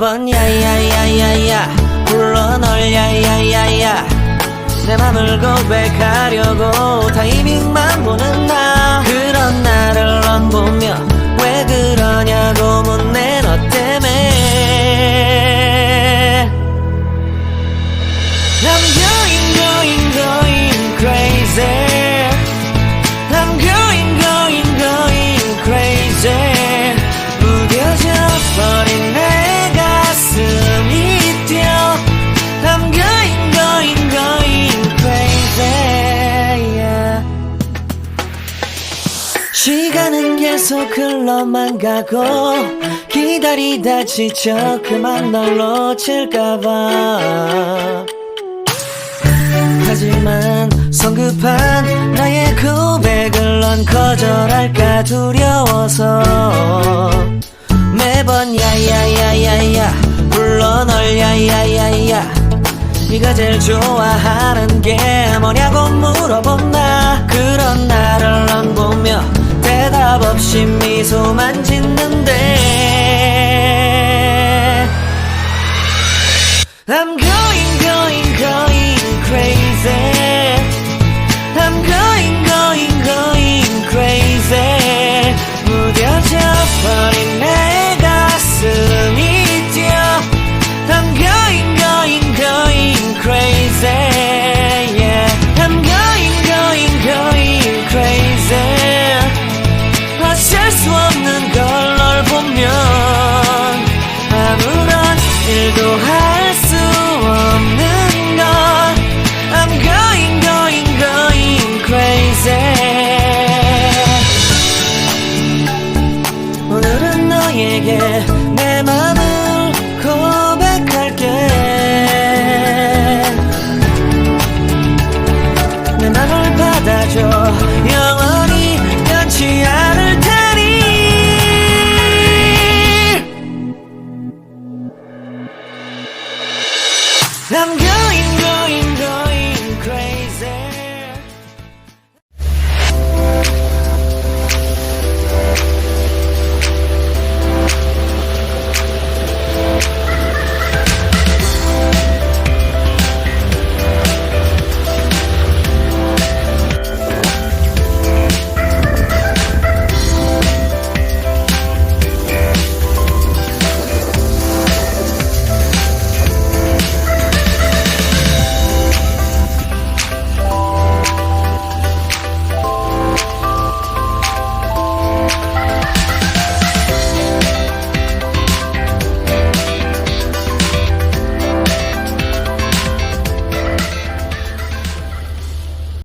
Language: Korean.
매번 야야야야야 불러 널 야야야야 내 맘을 고백하려고 타이밍만 보는 나 그런 나를 넌 보며 왜 그러냐고 묻네 너 때문에 I'm going crazy I'm going crazy 무뎌져 버린 내 가슴이 뛰어 I'm going crazy yeah. 시간은 계속 흘러만 가고 기다리다 지쳐 그만 널 놓칠까봐 하지만 성급한 나의 고백을 넌 거절할까 두려워서 매번 야야야야야 불러 널 야야야야 네가 제일 좋아하는 게 뭐냐고 물어본 나 그런 나를 넌 보며 대답 없이 미소만 짓는데 I'm going crazy I'm going crazy 무뎌져 버린 내 가슴이 뛰어 I'm going crazy yeah. I'm going crazy 어쩔 수 없는 걸 널 보면 아무런 일도 할 수 없는 걸 I'm going crazy 오늘은 너에게 내 맘을 고백할게 내 맘을 받아줘 영원히 변치 않을 테니 I'm